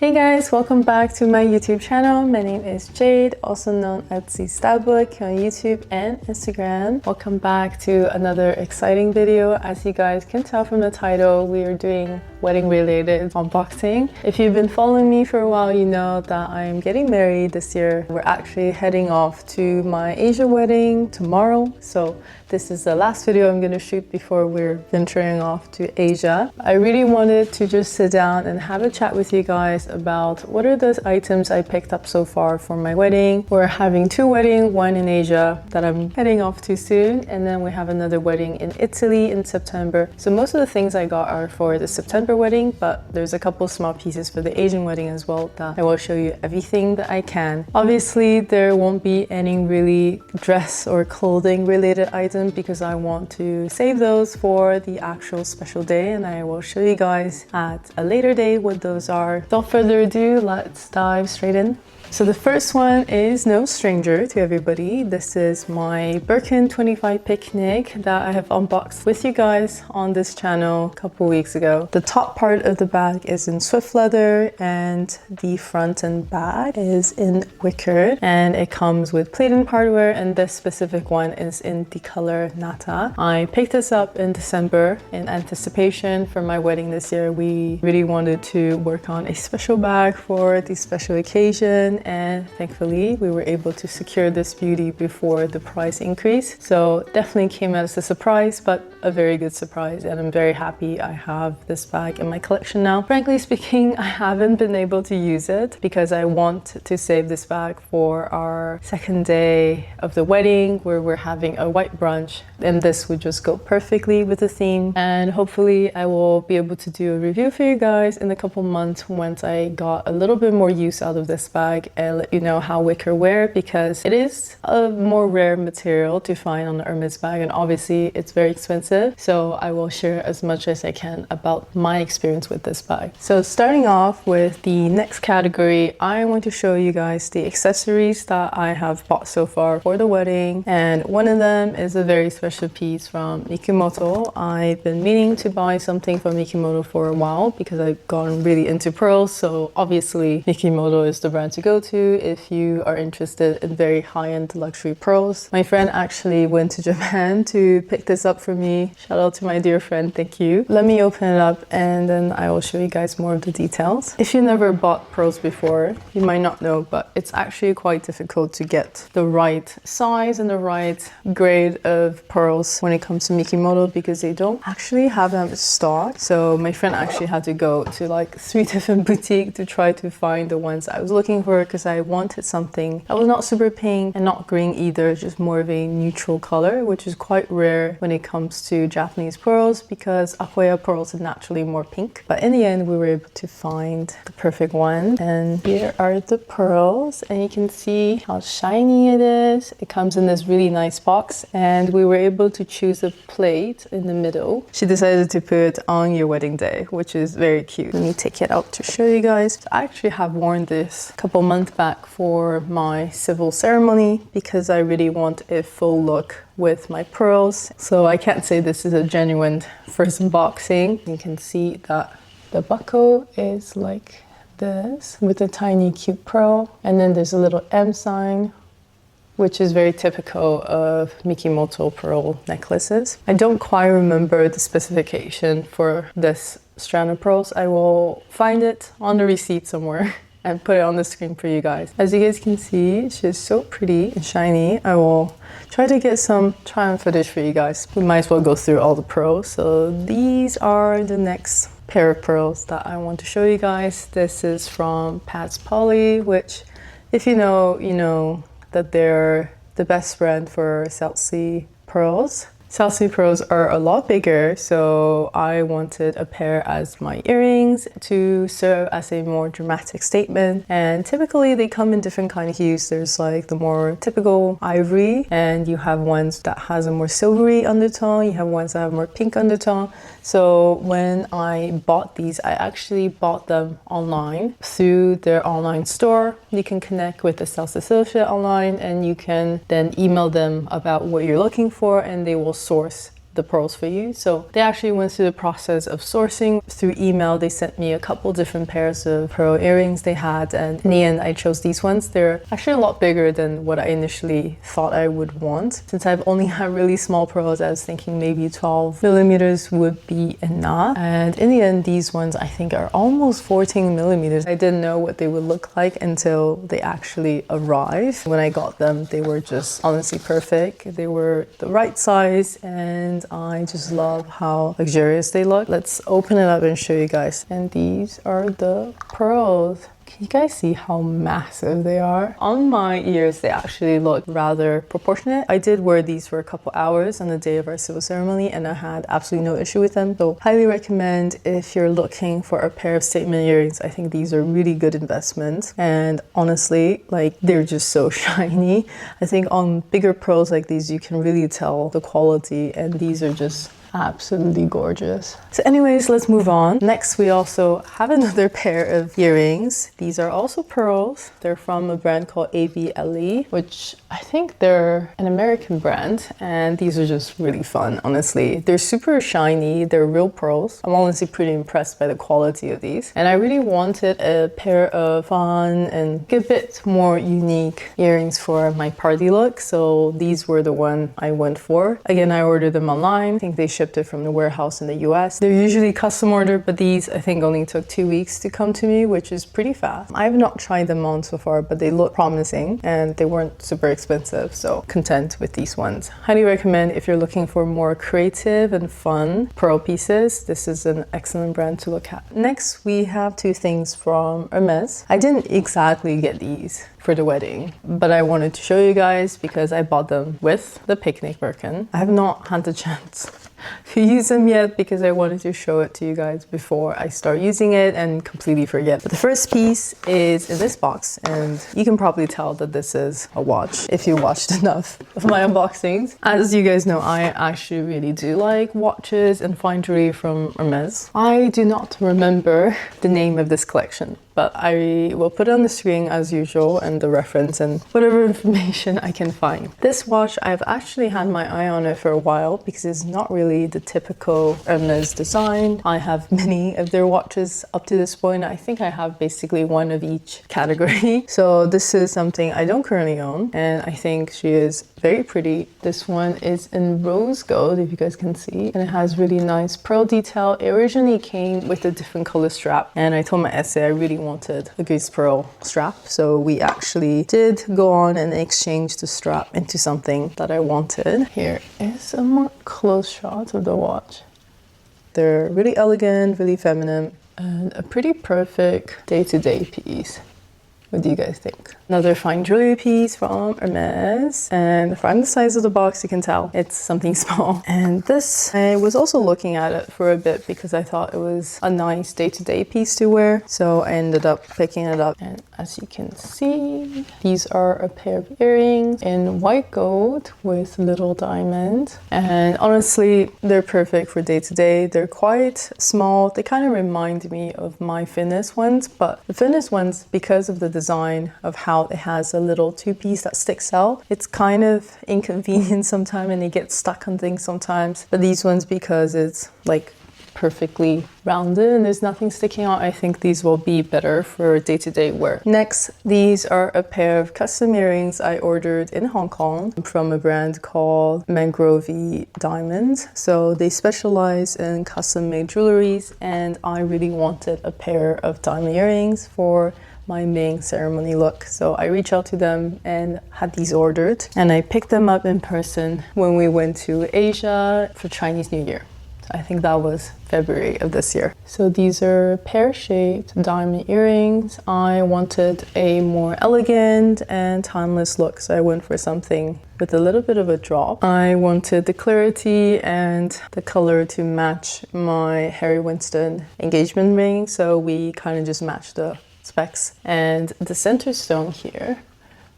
Hey guys, welcome back to my YouTube channel. My name is Jade, also known as ziyistylebook on YouTube and Instagram. Welcome back to another exciting video. As you guys can tell from the title, we are doing wedding related unboxing. If you've been following me for a while, you know that I'm getting married this year. We're actually heading off to my Asia wedding tomorrow. So this is the last video I'm gonna shoot before we're venturing off to Asia. I really wanted to just sit down and have a chat with you guys about what are those items I picked up so far for my wedding. We're having two weddings, one in Asia that I'm heading off to soon, and then we have another wedding in Italy in September. So most of the things I got are for the September wedding, but there's a couple small pieces for the Asian wedding as well that I will show you everything that I can. Obviously, there won't be any really dress or clothing related items because I want to save those for the actual special day, and I will show you guys at a later date what those are. Without further ado, let's dive straight in. So the first one is no stranger to everybody. This is my Birkin 25 picnic that I have unboxed with you guys on this channel a couple weeks ago. The top part of the bag is in swift leather and the front and back is in wicker, and it comes with plated hardware, and this specific one is in the color Nata. I picked this up in December in anticipation for my wedding this year. We really wanted to work on a special bag for the special occasion, and thankfully we were able to secure this beauty before the price increase. So definitely came as a surprise, but a very good surprise, and I'm very happy I have this bag in my collection now. Frankly speaking, I haven't been able to use it because I want to save this bag for our second day of the wedding where we're having a white brunch, and this would just go perfectly with the theme. And hopefully I will be able to do a review for you guys in a couple months once I got a little bit more use out of this bag and let you know how wicker wear, because it is a more rare material to find on the Hermes bag, and obviously it's very expensive. So I will share as much as I can about my experience with this bag. So starting off with the next category, I want to show you guys the accessories that I have bought so far for the wedding, and one of them is a very special piece from Mikimoto. I've been meaning to buy something from Mikimoto for a while because I've gotten really into pearls, so obviously Mikimoto is the brand to go to if you are interested in very high-end luxury pearls. My friend actually went to Japan to pick this up for me. Shout out to my dear friend, thank you. Let me open it up and then I will show you guys more of the details. If you never bought pearls before, you might not know, but it's actually quite difficult to get the right size and the right grade of pearls when it comes to Mikimoto because they don't actually have them in stock. So my friend actually had to go to like 3 different boutiques to try to find the ones I was looking for, because I wanted something that was not super pink and not green either, just more of a neutral color, which is quite rare when it comes to Japanese pearls because Akoya pearls are naturally more pink. But in the end, we were able to find the perfect one. And here are the pearls, and you can see how shiny it is. It comes in this really nice box, and we were able to choose a plate in the middle. She decided to put on your wedding day, which is very cute. Let me take it out to show you guys. I actually have worn this a couple months back for my civil ceremony because I really want a full look with my pearls. So I can't say this is a genuine first unboxing. You can see that the buckle is like this with a tiny cute pearl, and then there's a little M sign, which is very typical of Mikimoto pearl necklaces. I don't quite remember the specification for this strand of pearls. I will find it on the receipt somewhere and put it on the screen for you guys. As you guys can see, she's so pretty and shiny. I will try to get some try-on footage for you guys. We might as well go through all the pearls. So these are the next pair of pearls that I want to show you guys. This is from Pat's Poly, which if you know, you know that they're the best brand for South Sea pearls. South Sea pearls are a lot bigger, so I wanted a pair as my earrings to serve as a more dramatic statement. And typically they come in different kind of hues. There's like the more typical ivory, and you have ones that has a more silvery undertone, you have ones that have more pink undertone. So when I bought these, I actually bought them online through their online store. You can connect with the sales associate online, and you can then email them about what you're looking for, and they will source the pearls for you. So they actually went through the process of sourcing through email. They sent me a couple different pairs of pearl earrings they had, and in the end I chose these ones. They're actually a lot bigger than what I initially thought I would want. Since I've only had really small pearls, I was thinking maybe 12 millimeters would be enough, and in the end these ones I think are almost 14 millimeters. I didn't know what they would look like until they actually arrived. When I got them, they were just honestly perfect. They were the right size, and I just love how luxurious they look. Let's open it up and show you guys. And these are the pearls. Can you guys see how massive they are? On my ears, they actually look rather proportionate. I did wear these for a couple hours on the day of our civil ceremony, and I had absolutely no issue with them. So highly recommend if you're looking for a pair of statement earrings. I think these are really good investments. And honestly, like, they're just so shiny. I think on bigger pearls like these, you can really tell the quality, and these are just absolutely gorgeous. So anyways, let's move on. Next, we also have another pair of earrings. These are also pearls. They're from a brand called ABLE, which I think they're an American brand, and these are just really fun, honestly. They're super shiny. They're real pearls. I'm honestly pretty impressed by the quality of these, and I really wanted a pair of fun and a bit more unique earrings for my party look, so these were the one I went for. Again, I ordered them online. I think they shipped it from the warehouse in the US. They're usually custom ordered, but these I think only took 2 weeks to come to me, which is pretty fast. I have not tried them on so far, but they look promising and they weren't super expensive, so content with these ones. Highly recommend if you're looking for more creative and fun pearl pieces. This is an excellent brand to look at. Next, we have two things from Hermes. I didn't exactly get these for the wedding, but I wanted to show you guys because I bought them with the picnic Birkin. I have not had the chance to use them yet because I wanted to show it to you guys before I start using it and completely forget. But the first piece is in this box, and you can probably tell that this is a watch if you watched enough of my unboxings. As you guys know, I actually really do like watches and fine jewelry from Hermes. I do not remember the name of this collection, but I will put it on the screen as usual, and the reference and whatever information I can find. This watch, I've actually had my eye on it for a while because it's not really the typical Hermes design. I have many of their watches up to this point. I think I have basically one of each category. So this is something I don't currently own, and I think she is very pretty. This one is in rose gold, if you guys can see, and it has really nice pearl detail. It originally came with a different color strap, and I told my essay I really wanted a goose pearl strap, so we actually did go on and exchange the strap into something that I wanted. Here is a more close shot of the watch. They're really elegant, really feminine, and a pretty perfect day-to-day piece. What do you guys think? Another fine jewelry piece from Hermes, and from the size of the box you can tell it's something small. And this, I was also looking at it for a bit because I thought it was a nice day-to-day piece to wear, so I ended up picking it up. And as you can see, these are a pair of earrings in white gold with little diamonds, and honestly they're perfect for day-to-day. They're quite small. They kind of remind me of my Finesse ones, but the Finesse ones, because of the design of how it has a little two-piece that sticks out, it's kind of inconvenient sometimes, and it gets stuck on things sometimes. But these ones, because it's like perfectly rounded and there's nothing sticking out, I think these will be better for day-to-day wear. Next, these are a pair of custom earrings I ordered in Hong Kong from a brand called Mangrove Diamonds. So they specialize in custom made jewelries, and I really wanted a pair of diamond earrings for my main ceremony look. So I reached out to them and had these ordered, and I picked them up in person when we went to Asia for Chinese New Year. I think that was February of this year. So these are pear-shaped diamond earrings. I wanted a more elegant and timeless look, so I went for something with a little bit of a drop. I wanted the clarity and the color to match my Harry Winston engagement ring, so we kind of just matched the specs. And the center stone here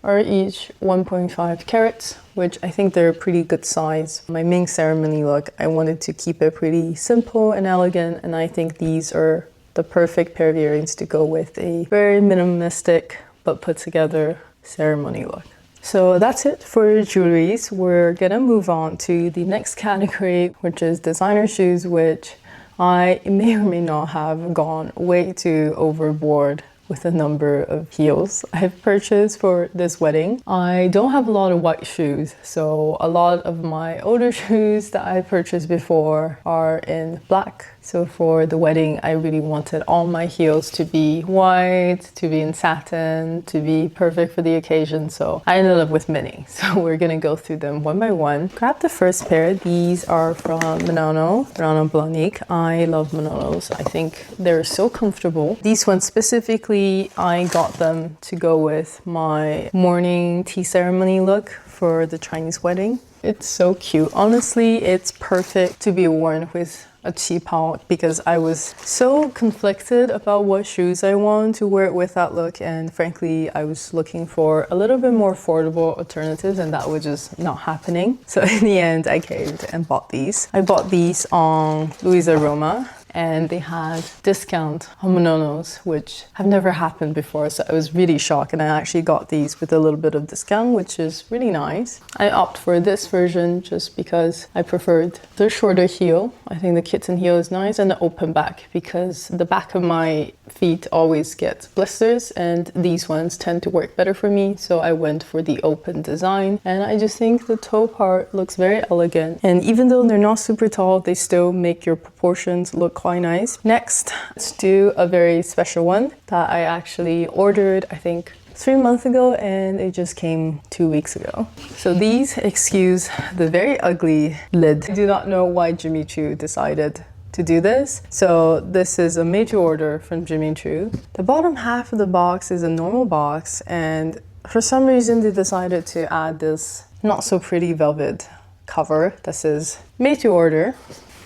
are each 1.5 carats, which I think they're a pretty good size. My Ming ceremony look, I wanted to keep it pretty simple and elegant, and I think these are the perfect pair of earrings to go with a very minimalistic but put together ceremony look. So that's it for jewelries. We're gonna move on to the next category, which is designer shoes, which I may or may not have gone way too overboard with a number of heels I've purchased for this wedding. I don't have a lot of white shoes, so a lot of my older shoes that I purchased before are in black. So for the wedding, I really wanted all my heels to be white, to be in satin, to be perfect for the occasion. So I ended up with many. So we're gonna go through them one by one. Grab the first pair. These are from Milano Blahnik. I love Milanos. I think they're so comfortable. These ones specifically, I got them to go with my morning tea ceremony look for the Chinese wedding. It's so cute. Honestly, it's perfect to be worn with a cheap out because I was so conflicted about what shoes I want to wear it with that look, and frankly I was looking for a little bit more affordable alternatives and that was just not happening. So in the end I caved and bought these. I bought these on Louisa Roma and they had discount on Mononos, which have never happened before, so I was really shocked, and I actually got these with a little bit of discount, which is really nice. I opt for this version just because I preferred the shorter heel. I think the kitten heel is nice, and the open back because the back of my feet always get blisters and these ones tend to work better for me, so I went for the open design. And I just think the toe part looks very elegant, and even though they're not super tall, they still make your proportions look quite nice. Next, let's do a very special one that I actually ordered, I think 3 months ago, and it just came 2 weeks ago. So these, excuse the very ugly lid. I do not know why Jimmy Choo decided to do this. So this is a made to order from Jimmy Choo. The bottom half of the box is a normal box, and for some reason they decided to add this not so pretty velvet cover that says made to order.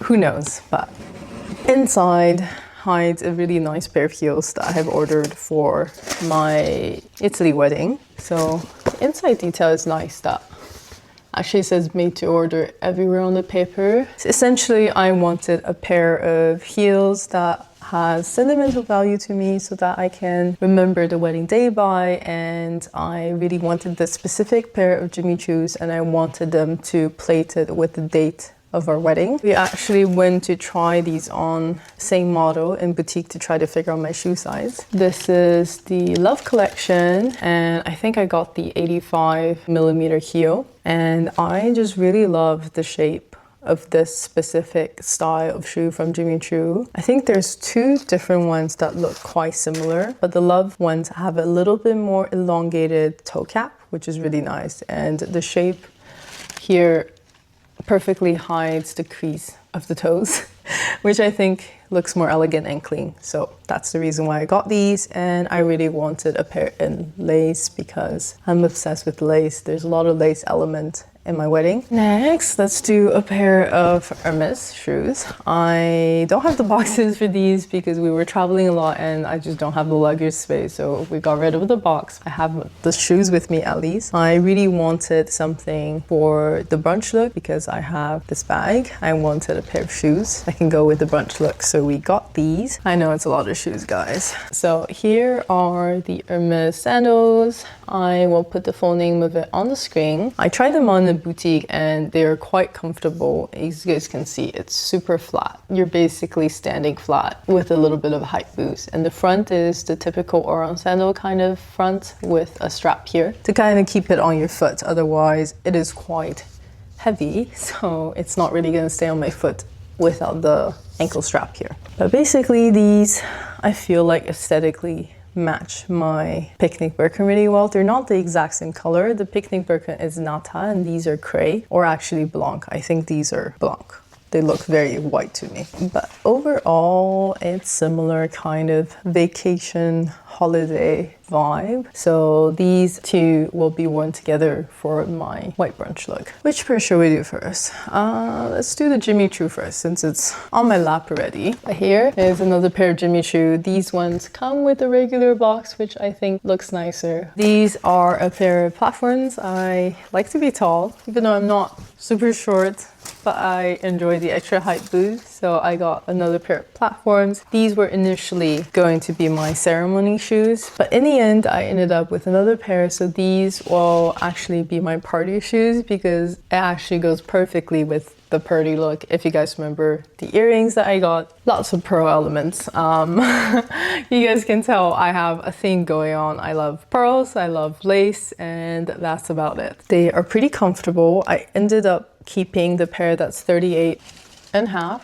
Who knows, but inside hides a really nice pair of heels that I have ordered for my Italy wedding. So the inside detail is nice, that actually says made to order everywhere on the paper. So essentially I wanted a pair of heels that has sentimental value to me so that I can remember the wedding day by, and I really wanted this specific pair of Jimmy Choo's and I wanted them to plate it with the date of our wedding. We actually went to try these on, same model in boutique, to try to figure out my shoe size. This is the Love collection, and I think I got the 85mm heel, and I just really love the shape of this specific style of shoe from Jimmy Choo. I think there's 2 different ones that look quite similar, but the Love ones have a little bit more elongated toe cap, which is really nice, and the shape here perfectly hides the crease of the toes, which I think looks more elegant and clean. So that's the reason why I got these, and I really wanted a pair in lace because I'm obsessed with lace. There's a lot of lace element in my wedding. Next, let's do a pair of Hermes shoes. I don't have the boxes for these because we were traveling a lot and I just don't have the luggage space, so we got rid of the box. I have the shoes with me at least. I really wanted something for the brunch look because I have this bag. I wanted a pair of shoes that can go with the brunch look, so we got these. I know it's a lot of shoes, guys. So here are the Hermes sandals. I will put the full name of it on the screen. I tried them on the boutique and they're quite comfortable. As you guys can see, it's super flat. You're basically standing flat with a little bit of a height boost, and the front is the typical Oran sandal kind of front with a strap here to kind of keep it on your foot. Otherwise it is quite heavy, so it's not really going to stay on my foot without the ankle strap here. But basically these, I feel like aesthetically match my picnic Birkin really well. They're not the exact same color. The picnic Birkin is Nata and these are Cray, or actually Blanc. I think these are Blanc. They look very white to me. But overall, it's similar kind of vacation holiday vibe. So these 2 will be worn together for my white brunch look. Which pair should we do first? Let's do the Jimmy Choo first since it's on my lap already. Here is another pair of Jimmy Choo. These ones come with a regular box, which I think looks nicer. These are a pair of platforms. I like to be tall, even though I'm not super short, but I enjoy the extra height boost. So I got another pair of platforms. These were initially going to be my ceremony shoes, but in the end I ended up with another pair. So these will actually be my party shoes because it actually goes perfectly with the party look. If you guys remember the earrings that I got, lots of pearl elements. You guys can tell I have a thing going on. I love pearls, I love lace, and that's about it. They are pretty comfortable. I ended up keeping the pair that's 38.5,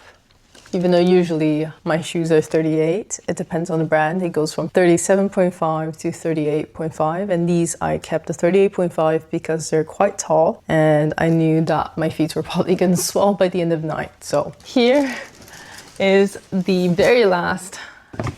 even though usually my shoes are 38. It depends on the brand. It goes from 37.5 to 38.5, and these I kept the 38.5 because they're quite tall and I knew that my feet were probably gonna swell by the end of the night. So here is the very last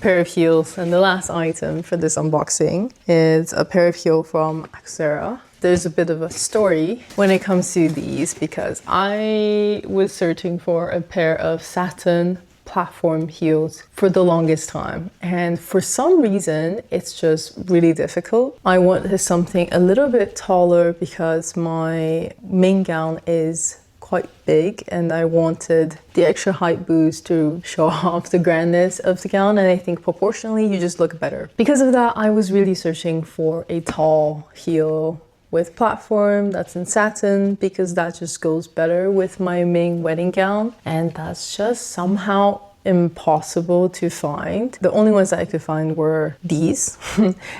pair of heels, and the last item for this unboxing is a pair of heels from Axera. There's a bit of a story when it comes to these because I was searching for a pair of satin platform heels for the longest time, and for some reason it's just really difficult. I wanted something a little bit taller because my main gown is quite big and I wanted the extra height boost to show off the grandness of the gown, and I think proportionally you just look better. Because of that, I was really searching for a tall heel with platform that's in satin because that just goes better with my main wedding gown, and that's just somehow impossible to find. The only ones that I could find were these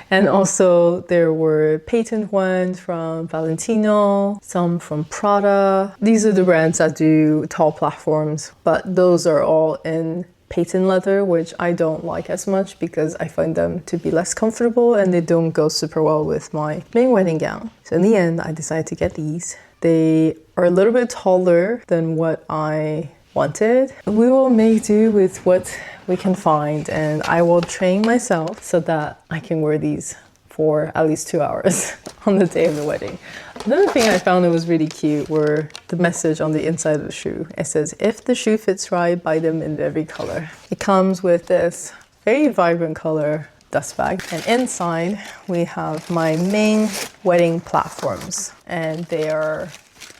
and also there were patent ones from Valentino, some from Prada. These are the brands that do tall platforms, but those are all in patent leather, which I don't like as much because I find them to be less comfortable and they don't go super well with my main wedding gown. So in the end, I decided to get these. They are a little bit taller than what I wanted. We will make do with what we can find, and I will train myself so that I can wear these for at least 2 hours on the day of the wedding. Another thing I found that was really cute were the message on the inside of the shoe. It says, if the shoe fits right, buy them in every color. It comes with this very vibrant color dust bag, and inside we have my main wedding platforms, and they are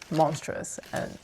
monstrous. And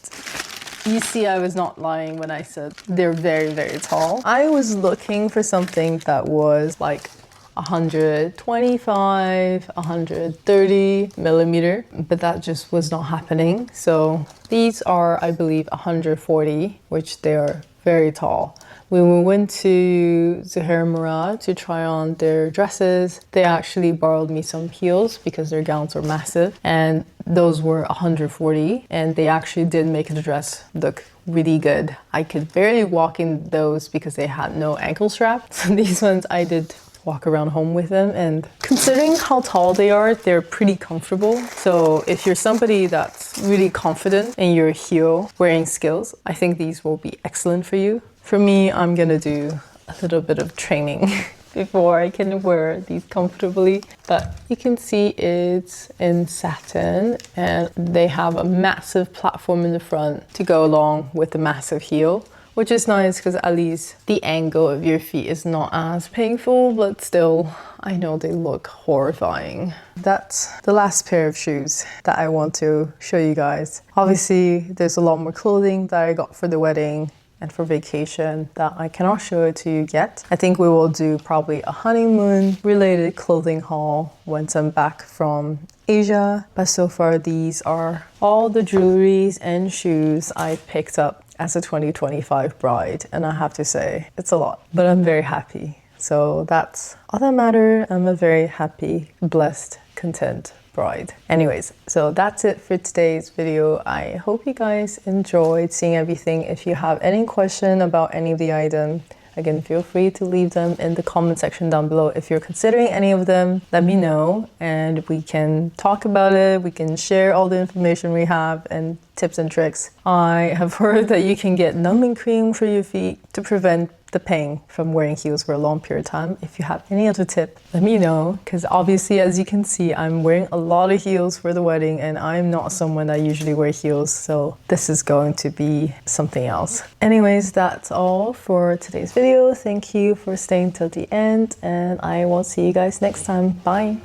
you see, I was not lying when I said they're very, very tall. I was looking for something that was like 125, 130 millimeter, but that just was not happening. So these are, I believe, 140, which they are very tall. When we went to Hermès to try on their dresses, they actually borrowed me some heels because their gowns were massive, and those were 140, and they actually did make the dress look really good. I could barely walk in those because they had no ankle strap. So these ones I did walk around home with them, and considering how tall they are, they're pretty comfortable. So if you're somebody that's really confident in your heel wearing skills, I think these will be excellent for you. For me, I'm gonna do a little bit of training before I can wear these comfortably. But you can see it's in satin, and they have a massive platform in the front to go along with the massive heel, which is nice because at least the angle of your feet is not as painful, but still, I know they look horrifying. That's the last pair of shoes that I want to show you guys. Obviously, there's a lot more clothing that I got for the wedding and for vacation that I cannot show it to you yet. I think we will do probably a honeymoon related clothing haul once I'm back from Asia. But so far, these are all the jewelries and shoes I picked up as a 2025 bride, and I have to say it's a lot, but I'm very happy. So that's all that matters. I'm a very happy, blessed, content bride. Anyways, so that's it for today's video. I hope you guys enjoyed seeing everything. If you have any question about any of the items, again, feel free to leave them in the comment section down below. If you're considering any of them, let me know and we can talk about it. We can share all the information we have and tips and tricks. I have heard that you can get numbing cream for your feet to prevent the pain from wearing heels for a long period of time. If you have any other tip, let me know, because obviously, as you can see, I'm wearing a lot of heels for the wedding and I'm not someone that usually wears heels, so this is going to be something else. Anyways, that's all for today's video. Thank you for staying till the end, and I will see you guys next time. Bye.